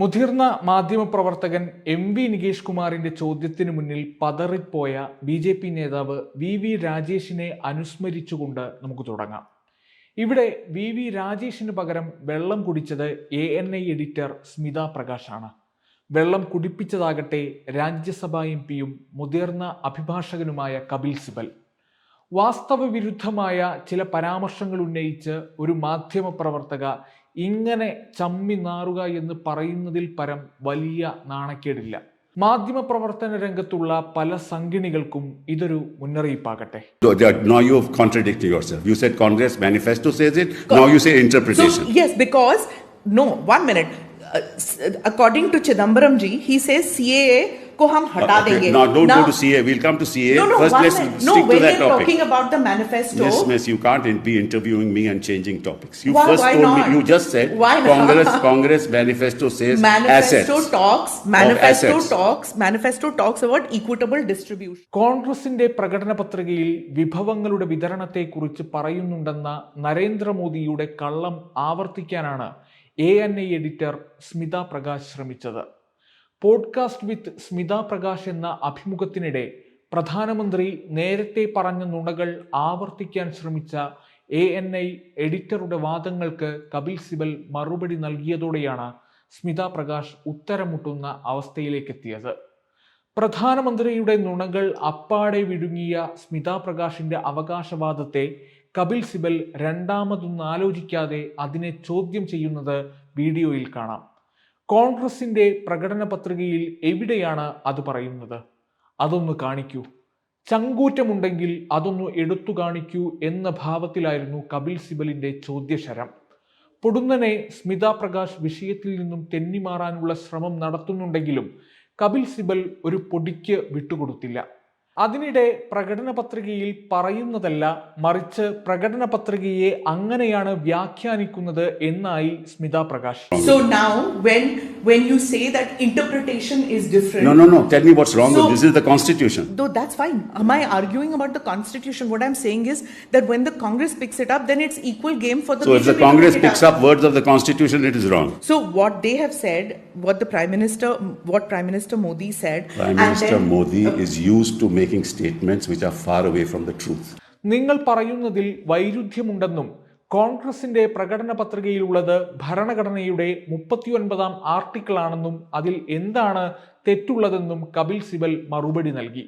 മുതിർന്ന മാധ്യമപ്രവർത്തകൻ എം.വി. നികേഷ് കുമാറിന്റെ ചോദ്യത്തിന് മുന്നിൽ പതറിപ്പോയ ബി.ജെ.പി. നേതാവ് വി രാജേഷിനെ അനുസ്മരിച്ചുകൊണ്ട് നമുക്ക് തുടങ്ങാം. ഇവിടെ വി രാജേഷിന് പകരം വെള്ളം കുടിച്ചത് ANI എഡിറ്റർ സ്മിത പ്രകാശാണ്. വെള്ളം കുടിപ്പിച്ചതാകട്ടെ രാജ്യസഭാ MP-യും മുതിർന്ന അഭിഭാഷകനുമായ കപിൽ സിബൽ. വാസ്തവവിരുദ്ധമായ ചില പരാമർശങ്ങൾ ഉന്നയിച്ച് ഒരു മാധ്യമപ്രവർത്തക ഇങ്ങനെ ചമ്മി നാറുക എന്ന് പറയുന്നതിൽ പരം വലിയ നാണക്കേടില്ല. മാധ്യമപ്രവർത്തന രംഗത്തുള്ള പല സംഘിണികൾക്കും ഇതൊരു മുന്നറിയിപ്പാകട്ടെ. Now you have contradicted yourself. You said Congress manifesto says it. Now you say interpretation. So, yes, because no, 1 minute. According to Chidambaram ji, he says CAA को हम हटा देंगे. No, don't go to CAA. We'll come to CAA. No, First, let's stick to that topic. When you're talking about the manifesto. Yes, miss, you can't be interviewing me and changing topics. You why told not? me. You just said Congress manifesto says manifesto talks about equitable distribution. കോൺഗ്രസിന്റെ പ്രകടന പത്രികയിൽ വിഭവങ്ങളുടെ വിതരണത്തെക്കുറിച്ച് പറയുന്നുണ്ടെന്ന നരേന്ദ്രമോദിയുടെ കള്ളം ആവർത്തിക്കാനാണ് ANI editor Smitha Prakash ശ്രമിച്ചത്. Podcast വിത്ത് സ്മിത പ്രകാശ് എന്ന അഭിമുഖത്തിനിടെ പ്രധാനമന്ത്രി നേരത്തെ പറഞ്ഞ നുണകൾ ആവർത്തിക്കാൻ ശ്രമിച്ച ANI എഡിറ്ററുടെ വാദങ്ങൾക്ക് കപിൽ സിബൽ മറുപടി നൽകിയതോടെയാണ് സ്മിത പ്രകാശ് ഉത്തരം മുട്ടുന്ന അവസ്ഥയിലേക്കെത്തിയത്. പ്രധാനമന്ത്രിയുടെ നുണകൾ അപ്പാടെ വിഴുങ്ങിയ സ്മിത പ്രകാശിന്റെ അവകാശവാദത്തെ കപിൽ സിബൽ രണ്ടാമതൊന്നും ആലോചിക്കാതെ അതിനെ ചോദ്യം ചെയ്യുന്നത് വീഡിയോയിൽ കാണാം. കോൺഗ്രസിന്റെ പ്രകടന പത്രികയിൽ എവിടെയാണ് അത് പറയുന്നത്? അതൊന്ന് കാണിക്കൂ. ചങ്കൂറ്റമുണ്ടെങ്കിൽ അതൊന്ന് എടുത്തു കാണിക്കൂ എന്ന ഭാവത്തിലായിരുന്നു കപിൽ സിബലിന്റെ ചോദ്യശരം. പൊടുന്നനെ സ്മിത പ്രകാശ് വിഷയത്തിൽ നിന്നും തെന്നിമാറാനുള്ള ശ്രമം നടത്തുന്നുണ്ടെങ്കിലും കപിൽ സിബൽ ഒരു പൊടിക്ക് വിട്ടുകൊടുത്തില്ല. അതിനിടെ പ്രകടന പത്രികയിൽ പറയുന്നതല്ല, മറിച്ച് പ്രകടന പത്രികയെ അങ്ങനെയാണ് വ്യാഖ്യാനിക്കുന്നത് എന്നായി Smitha Prakash. So now when you say that interpretation is different. No. Tell me what's wrong with this. Is the Constitution. Though that's fine. Am I arguing about the Constitution? What I'm saying is that when the Congress picks it up, then it's equal game for the. So if the Congress picks up words of the Constitution, it is wrong. So what they have said, what Prime Minister Modi said. Prime Minister Modi is used to making statements which are far away from the truth. നിങ്ങൾ പറയുന്നതിൽ വൈരുദ്ധ്യമുണ്ടെന്നും കോൺഗ്രസിന്റെ പ്രകടന പത്രികയിലുള്ളത് ഭരണഘടനയുടെ 39-ാം article ആണെന്നും അതിൽ എന്താണ് തെറ്റുള്ളതെന്നും കപിൽ സിബൽ മറുപടി നൽകി.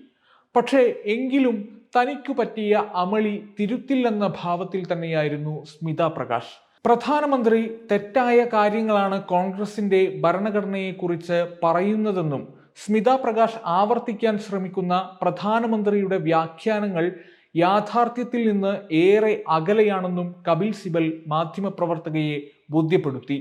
പക്ഷേ എങ്കിലും തനിക്കു പറ്റിയ അമളി തിരുത്തില്ലെന്ന ഭാവത്തിൽ തന്നെയായിരുന്നു സ്മിത പ്രകാശ്. പ്രധാനമന്ത്രി തെറ്റായ കാര്യങ്ങളാണ് കോൺഗ്രസിന്റെ ഭരണഘടനയെക്കുറിച്ച് പറയുന്നതെന്നും സ്മിത പ്രകാശ് ആവർത്തിക്കാൻ ശ്രമിക്കുന്ന പ്രധാനമന്ത്രിയുടെ വ്യാഖ്യാനങ്ങൾ യാഥാർത്ഥ്യത്തിൽ നിന്ന് ഏറെ അകലെയാണെന്നും കപിൽ സിബൽ മാധ്യമപ്രവർത്തകയെ ബോധ്യപ്പെടുത്തി.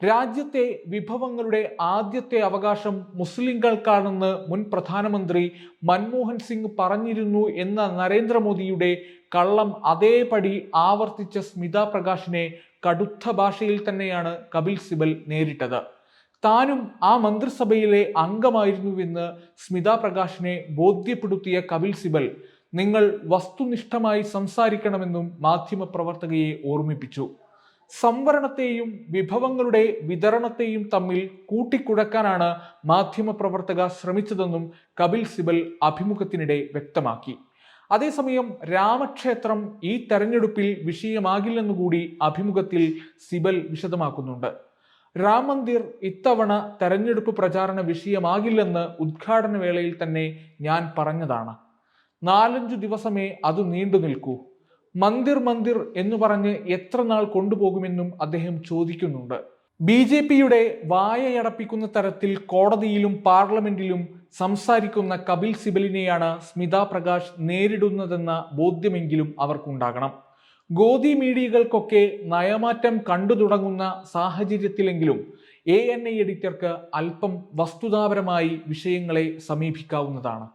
രാജ്യത്തെ വിഭവങ്ങളുടെ ആദ്യത്തെ അവകാശം മുസ്ലിങ്ങൾക്കാണെന്ന് മുൻ പ്രധാനമന്ത്രി മൻമോഹൻ സിംഗ് പറഞ്ഞിരുന്നു എന്ന നരേന്ദ്രമോദിയുടെ കള്ളം അതേപടി ആവർത്തിച്ച സ്മിത പ്രകാശിനെ കടുത്ത ഭാഷയിൽ തന്നെയാണ് കപിൽ സിബൽ നേരിട്ടത്. താനും ആ മന്ത്രിസഭയിലെ അംഗമായിരുന്നുവെന്ന് സ്മിത പ്രകാശിനെ ബോധ്യപ്പെടുത്തിയ കപിൽ സിബൽ നിങ്ങൾ വസ്തുനിഷ്ഠമായി സംസാരിക്കണമെന്നും മാധ്യമപ്രവർത്തകയെ ഓർമ്മിപ്പിച്ചു. സംവരണത്തെയും വിഭവങ്ങളുടെ വിതരണത്തെയും തമ്മിൽ കൂട്ടിക്കുഴക്കാനാണ് മാധ്യമപ്രവർത്തക ശ്രമിച്ചതെന്നും കപിൽ സിബൽ അഭിമുഖത്തിനിടെ വ്യക്തമാക്കി. അതേസമയം രാമക്ഷേത്രം ഈ തെരഞ്ഞെടുപ്പിൽ വിഷയമാകില്ലെന്നുകൂടി അഭിമുഖത്തിൽ സിബൽ വിശദമാക്കുന്നുണ്ട്. രാം മന്ദിർ ഇത്തവണ തെരഞ്ഞെടുപ്പ് പ്രചാരണ വിഷയമാകില്ലെന്ന് ഉദ്ഘാടന വേളയിൽ തന്നെ ഞാൻ പറഞ്ഞതാണ്. 4-5 ദിവസമേ അത് നീണ്ടു നിൽക്കൂ. മന്ദിർ എന്ന് പറഞ്ഞ് എത്ര നാൾ കൊണ്ടുപോകുമെന്നും അദ്ദേഹം ചോദിക്കുന്നുണ്ട്. BJPയുടെ വായയടപ്പിക്കുന്ന തരത്തിൽ കോടതിയിലും പാർലമെന്റിലും സംസാരിക്കുന്ന കപിൽ സിബലിനെയാണ് സ്മിത പ്രകാശ് നേരിടുന്നതെന്ന ബോധ്യമെങ്കിലും അവർക്കുണ്ടാകണം. ഗോദി മീഡിയകൾക്കൊക്കെ നയമാറ്റം കണ്ടു തുടങ്ങുന്ന സാഹചര്യത്തിലെങ്കിലും ANI എഡിറ്റർക്ക് അല്പം വസ്തുതാപരമായി വിഷയങ്ങളെ സമീപിക്കാവുന്നതാണ്.